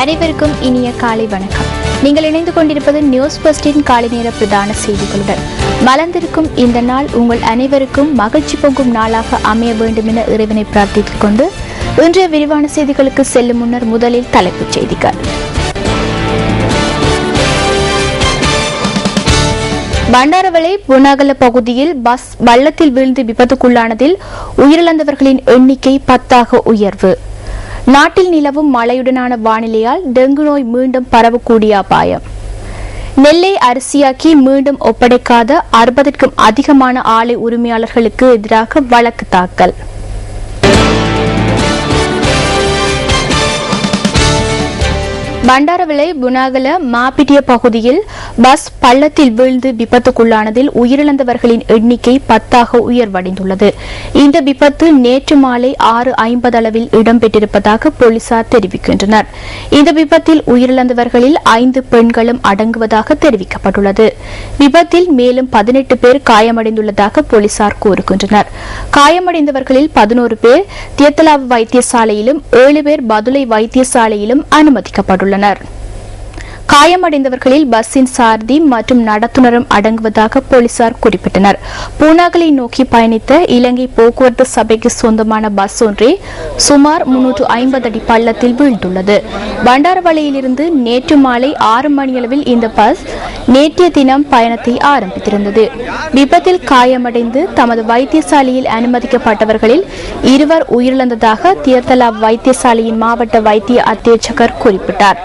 அனைவருக்கும் இனிய காலை வணக்கம். நீங்கள் இணைந்து கொண்டிருப்பது நியூஸ் பஸ்டின் காலை நேர பிரதான செய்திகளுடன். மலர்ந்திருக்கும் இந்த நாள் உங்கள் அனைவருக்கும் மகிழ்ச்சி பொங்கும் நாளாக அமைய வேண்டும் என இறைவனை பிரார்த்தித்துக் கொண்டு இன்றைய விரிவான செய்திகளுக்கு செல்லும் முன்னர் முதலில் தலைப்புச் செய்திகள். பண்டாரவளை புனாகல பகுதியில் பஸ் பள்ளத்தில் வீழ்ந்து விபத்துக்குள்ளானதில் உயிரிழந்தவர்களின் எண்ணிக்கை 10 உயர்வு. நாட்டில் நிலவும் மழையுடனான வானிலையால் டெங்கு நோய் மீண்டும் பரவக்கூடிய அபாயம். நெல்லை அரிசியாக்கி மீண்டும் ஒப்படைக்காத 60க்கும் அதிகமான ஆலை உரிமையாளர்களுக்கு எதிராக வழக்கு தாக்கல். பண்டாரவளை புனாகல மாப்பிட்டிய பகுதியில் பஸ் பள்ளத்தில் வீழ்ந்து விபத்துக்குள்ளானதில் உயிரிழந்தவர்களின் எண்ணிக்கை 10 உயர்வடைந்துள்ளது. இந்த விபத்து நேற்று மாலை 6:50 அளவில் இடம்பெற்றிருப்பதாக போலீசார் தெரிவிக்கின்றனர். இந்த விபத்தில் உயிரிழந்தவர்களில் 5 பெண்களும் அடங்குவதாக தெரிவிக்கப்பட்டுள்ளது. விபத்தில் மேலும் 18 பேர் காயமடைந்துள்ளதாக போலீசார் கூறுகின்றனர். காயமடைந்தவர்களில் 11 பேர் தியத்தலாவ் வைத்தியசாலையிலும் 7 பேர் பதுளை வைத்தியசாலையிலும் அனுமதிக்கப்பட்டுள்ளனர். காயமடைந்தவர்களில் பஸ்ஸின் சாரதி மற்றும் நடத்துனரும் அடங்குவதாக போலீசார் குறிப்பிட்டனர். பூனாகலை நோக்கி பயணித்த இலங்கை போக்குவரத்து சபைக்கு சொந்தமான பஸ் ஒன்றே சுமார் 350 அடி பள்ளத்தில் வீழ்ந்துள்ளது. பண்டாரவளையிலிருந்து நேற்று மாலை 6 மணியளவில் இந்த பஸ் நேற்றைய தினம் பயணத்தை ஆரம்பித்திருந்தது. விபத்தில் காயமடைந்து தமது வைத்தியசாலையில் அனுமதிக்கப்பட்டவர்களில் 2 உயிரிழந்ததாக தியத்தலா வைத்தியசாலையின் மாவட்ட வைத்திய அத்தியட்சகர் குறிப்பிட்டார்.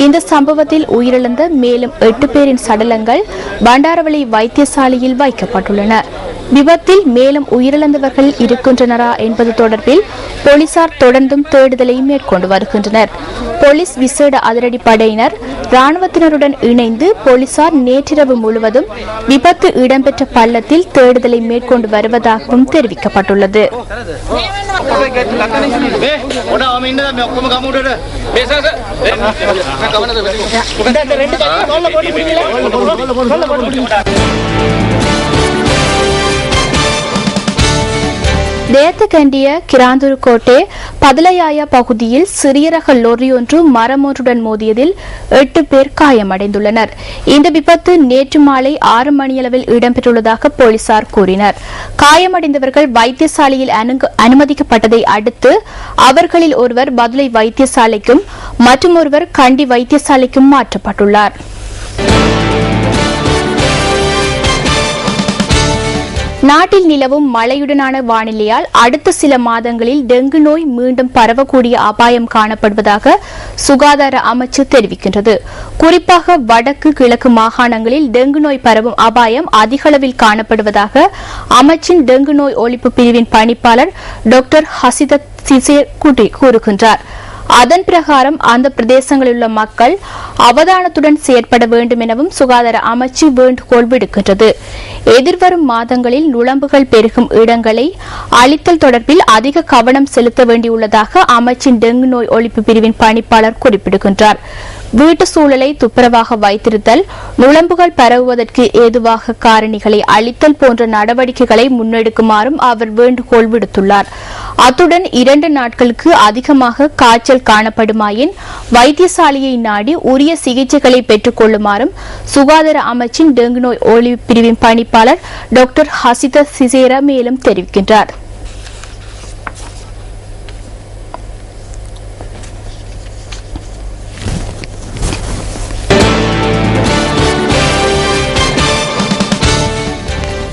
இந்த சம்பவத்தில் உயிரிழந்த மேலும் 8 பேரின் சடலங்கள் பண்டாரவளை வைத்தியசாலையில் வைக்கப்பட்டுள்ளன. விபத்தில் மேலும் உயிரிழந்தவர்கள் இருக்கின்றனரா என்பது தொடர்பில் போலீசார் தொடர்ந்தும் தேடுதலை மேற்கொண்டு வருகின்றனர். போலீஸ் விசேட அதிரடி படையினர் ராணுவத்தினருடன் இணைந்து போலீசார் நேற்றிரவு முழுவதும் விபத்து இடம்பெற்ற பள்ளத்தில் தேடுதலை மேற்கொண்டு வருவதாகவும் தெரிவிக்கப்பட்டுள்ளது. தேத்தகண்டிய கிராந்தூர்கோட்டை பதலையாயா பகுதியில் சிறிய ரக லொரி ஒன்று மரம் ஒன்றுடன் மோதியதில் 8 பேர் காயமடைந்துள்ளனர். இந்த விபத்து நேற்று மாலை 6 மணியளவில் இடம்பெற்றுள்ளதாக போலீசார் கூறினர். காயமடைந்தவர்கள் வைத்தியசாலையில் அனுமதிக்கப்பட்டதை அடுத்து அவர்களில் ஒருவர் பதுளை வைத்தியசாலைக்கும் மற்றும் ஒருவர் கண்டி வைத்தியசாலைக்கும் மாற்றப்பட்டுள்ளார். நாட்டில் நிலவும் மழையுடனான வானிலையால் அடுத்த சில மாதங்களில் டெங்கு நோய் மீண்டும் பரவக்கூடிய அபாயம் காணப்படுவதாக சுகாதார அமைச்சு தெரிவிக்கின்றது. குறிப்பாக வடக்கு கிழக்கு மாகாணங்களில் டெங்கு நோய் பரவும் அபாயம் அதிகளவில் காணப்படுவதாக அமைச்சின் டெங்கு நோய் ஒழிப்பு பிரிவின் பணிப்பாளர் டாக்டர் ஹசித சிசேர் கூறுகின்றார். அதன் பிரகாரம் அந்த பிரதேசங்களில் உள்ள மக்கள் அவதானத்துடன் செயற்பட வேண்டும் எனவும் சுகாதார அமைச்சு வேண்டுகோள் விடுக்கின்றது. எதிர்வரும் மாதங்களில் நுளம்புகள் பெருகும் இடங்களை அழித்தல் தொடர்பில் அதிக கவனம் செலுத்த வேண்டியுள்ளதாக அமைச்சின் டெங்கு நோய் ஒழிப்பு பிரிவின் பணிப்பாளர் குறிப்பிடுகின்றார். வீட்டு சூழலை துப்புரவாக வைத்திருத்தல், நுளம்புகள் பரவுவதற்கு ஏதுவாக காரணிகளை அழித்தல் போன்ற நடவடிக்கைகளை முன்னெடுக்குமாறும் அவர் வேண்டுகோள் விடுத்துள்ளார். அத்துடன் 2 நாட்களுக்கு அதிகமாக காய்ச்சல் காணப்படுமாயின் வைத்தியசாலையை நாடி உரிய சிகிச்சைகளை பெற்றுக் கொள்ளுமாறும் சுகாதார அமைச்சின் டெங்கு நோய் ஒழிப்பு பிரிவின் பணிப்பாளர் டாக்டர் ஹசித சிசேரா மேலும் தெரிவிக்கின்றார்.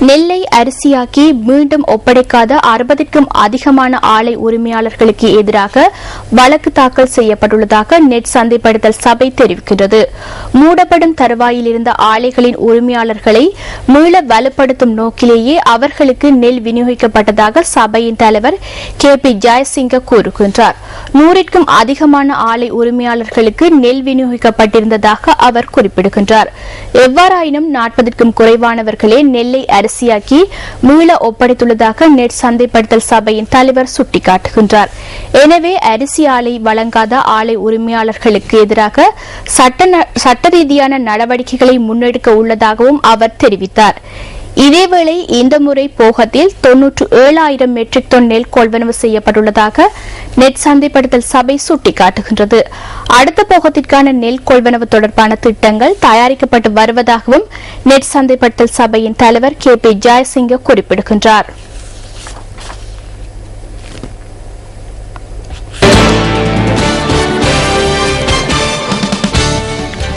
நெல்லை அரிசியாக்கி மீண்டும் ஒப்படைக்காத 60க்கும் அதிகமான ஆலை உரிமையாளர்களுக்கு எதிராக வழக்கு தாக்கல் செய்யப்பட்டுள்ளதாக நெட் சந்தைப்படுத்தல் சபை தெரிவிக்கின்றது. மூடப்படும் தருவாயில் இருந்த ஆலைகளின் உரிமையாளர்களை மீள வலுப்படுத்தும் நோக்கிலேயே அவர்களுக்கு நெல் விநியோகிக்கப்பட்டதாக சபையின் தலைவர் KP ஜெயசிங்க கூறுகின்றார். 100க்கும் அதிகமான ஆலை உரிமையாளர்களுக்கு நெல் விநியோகிக்கப்பட்டிருந்ததாக அவர் குறிப்பிடுகின்றார். எவ்வாறாயினும் 40க்கும் குறைவானவர்களே நெல்லை அரிசியாக்கி மீள ஒப்படைத்துள்ளதாக நெட் சந்தைப்படுத்தல் சபையின் தலைவர் சுட்டிக்காட்டுகின்றார். எனவே அரிசி ஆலை வழங்காத ஆலை உரிமையாளர்களுக்கு எதிராக சட்ட ரீதியான நடவடிக்கைகளை முன்னெடுக்க உள்ளதாகவும் அவர் தெரிவித்தார். இதேவேளை இந்த முறை போகத்தில் 97,000 மெட்ரிக் டன் நெல் கொள்வனவு செய்யப்பட்டுள்ளதாக நெட் சந்தைப்படுத்தல் சபை சுட்டிக்காட்டுகின்றது. அடுத்த போகத்திற்கான நெல் கொள்வனவு தொடர்பான திட்டங்கள் தயாரிக்கப்பட்டு வருவதாகவும் நெட் சந்தைப்படுத்தல் சபையின் தலைவர் KP ஜெயசிங்க குறிப்பிடுகின்றார்.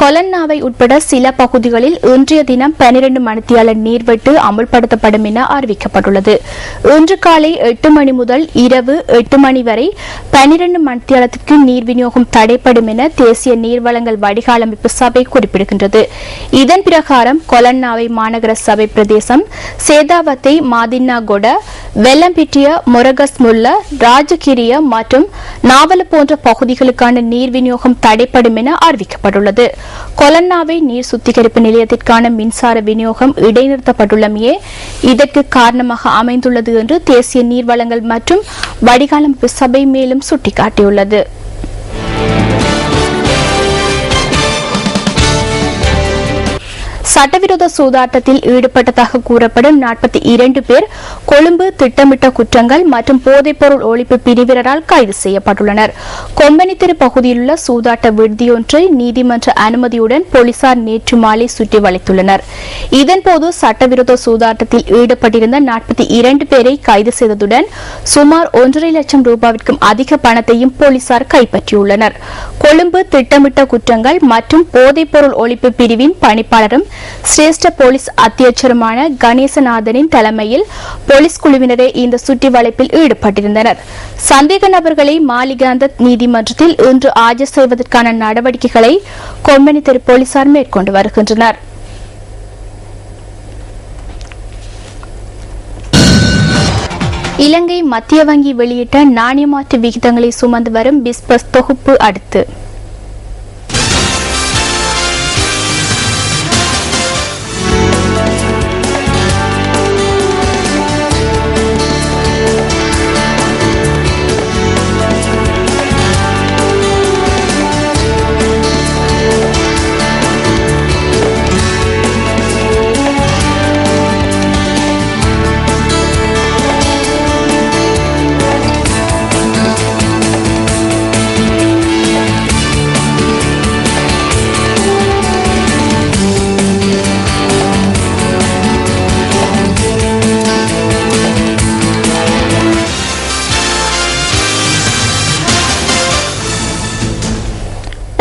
கொலன்னாவை உட்பட சில பகுதிகளில் இன்றைய தினம் 12 மணித்தியால நீர்வெட்டு அமுல்படுத்தப்படும் என அறிவிக்கப்பட்டுள்ளது. இன்று காலை 8 மணி முதல் இரவு 8 மணி வரை 12 மணித்தியாலத்திற்கு நீர் விநியோகம் தடைப்படும் என தேசிய நீர்வளங்கள் வடிகால் அமைப்பு சபை குறிப்பிடுகின்றது. இதன் பிரகாரம் கொலன்னாவை மாநகர சபை பிரதேசம் சேதாவத்தை மாதின்னாகொட வெள்ளம்பிட்டிய மொரகஸ் முல்ல ராஜகிரிய மற்றும் நாவல போன்ற பகுதிகளுக்கான நீர் விநியோகம் தடைப்படும் என அறிவிக்கப்பட்டுள்ளது. கொலன்னாவை நீர் சுத்திகரிப்பு நிலையத்திற்கான மின்சார விநியோகம் இடைநிறுத்தப்பட்டுள்ளமையே இதற்கு காரணமாக அமைந்துள்ளது என்று தேசிய நீர்வளங்கள் மற்றும் வடிகால் அமைப்பு சபை மேலும் சுட்டிக்காட்டியுள்ளது. சட்டவிரோத சூதாட்டத்தில் ஈடுபட்டதாக கூறப்படும் 42 பேர் கொழும்பு திட்டமிட்ட குற்றங்கள் மற்றும் போதைப்பொருள் ஒழிப்பு பிரிவினரால் கைது செய்யப்பட்டுள்ளனர். கொம்பனி தெரு பகுதியில் உள்ள சூதாட்ட விடுதியொன்றை நீதிமன்ற அனுமதியுடன் போலீசார் நேற்று மாலை சுற்றி வளைத்துள்ளனர். இதன்போது சட்டவிரோத சூதாட்டத்தில் ஈடுபட்டிருந்த 42 பேரை கைது செய்ததுடன் சுமார் 1.5 லட்சம் ரூபாவிற்கும் அதிக பணத்தையும் போலீசார் கைப்பற்றியுள்ளனர். கொழும்பு திட்டமிட்ட குற்றங்கள் மற்றும் போதைப்பொருள் ஒழிப்பு பிரிவின் பணிப்பாளரும் சிரேஷ்ட போலீஸ் அத்தியட்சருமான கணேசநாதனின் தலைமையில் போலீஸ் குழுவினரே இந்த சுற்றி வளைப்பில் ஈடுபட்டிருந்தனர். சந்தேக நபர்களை மாலிகாந்த நீதிமன்றத்தில் இன்று ஆஜர் செய்வதற்கான நடவடிக்கைகளை கொம்பனி தெரு போலீசார் மேற்கொண்டு வருகின்றனர். இலங்கை மத்திய வங்கி வெளியிட்ட நாணயமாற்று விகிதங்களை சுமந்து வரும் பிஸ்பஸ் தொகுப்பு அடுத்து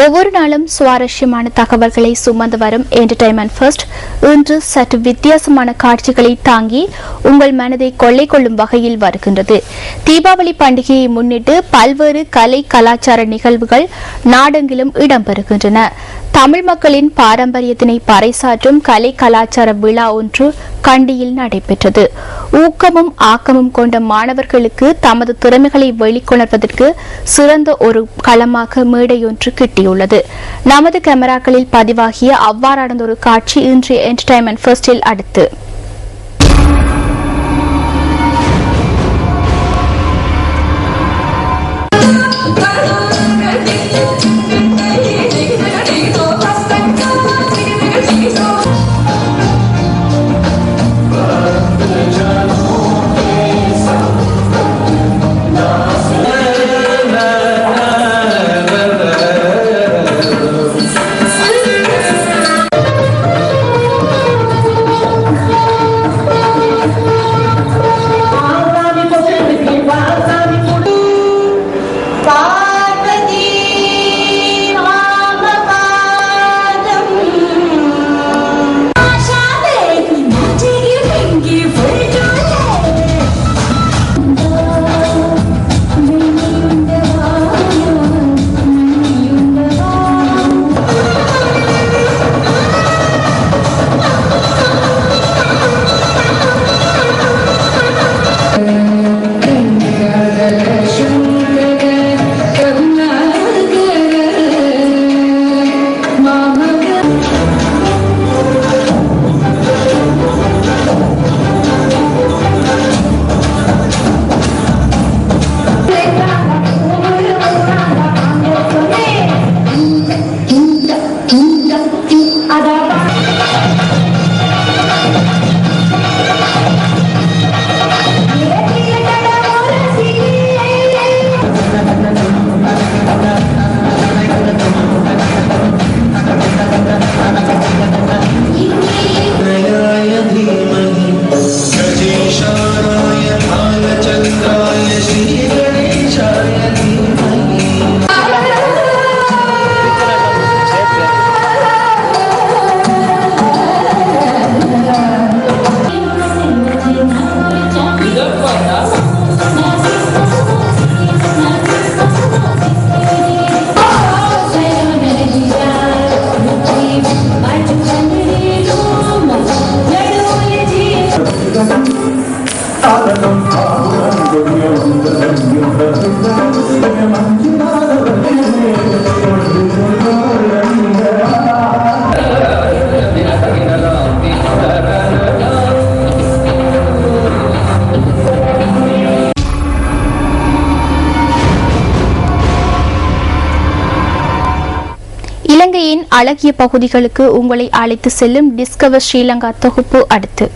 ஒவ்வொரு நாளும் சுவாரஸ்யமான தகவல்களை சுமந்து வரும் என்டர்டைன்மெண்ட் ஃபர்ஸ்ட் இன்று சற்று வித்தியாசமான காட்சிகளை தாங்கி உங்கள் மனதை கொள்ளை கொள்ளும் வகையில் வருகின்றது. தீபாவளி பண்டிகையை முன்னிட்டு பல்வேறு கலை கலாச்சார நிகழ்வுகள் நாடெங்கிலும் இடம்பெறுகின்றன. தமிழ் மக்களின் பாரம்பரியத்தினை பறைசாற்றும் கலை கலாச்சார விழா ஒன்று கண்டியில் நடைபெற்றது. ஊக்கமும் ஆக்கமும் கொண்ட மாணவர்களுக்கு தமது திறமைகளை வெளிக்கொணர்வதற்கு சிறந்த ஒரு களமாக மேடையொன்று கிட்டியுள்ளது. நமது கேமராக்களில் பதிவாகிய அவ்வாறான ஒரு காட்சி இன்றைய என்டர்டைன்மெண்ட் ஃபர்ஸ்டில் அடுத்து இலங்கையின் அழகிய பகுதிகளுக்கு உங்களை அழைத்து செல்லும் டிஸ்கவர் ஸ்ரீலங்கா தொகுப்பு அடுத்து.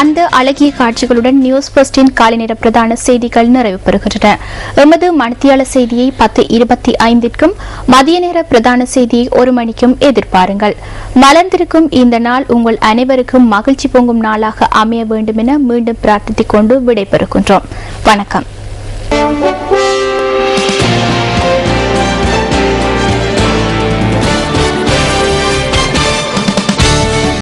அந்த அழகிய காட்சிகளுடன் நியூஸ் பஸ்டின் காலை நேர பிரதான செய்திகள் நிறைவு பெறுகின்றன. எமது மணித்தியால செய்தியை 10:25க்கும் மதிய நேர பிரதான செய்தியை 1 மணிக்கும் எதிர்பாருங்கள். மலர்ந்திருக்கும் இந்த நாள் உங்கள் அனைவருக்கும் மகிழ்ச்சி பொங்கும் நாளாக அமைய வேண்டும் என மீண்டும் பிரார்த்தித்துக் கொண்டு விடைபெறுகின்றோம். வணக்கம்.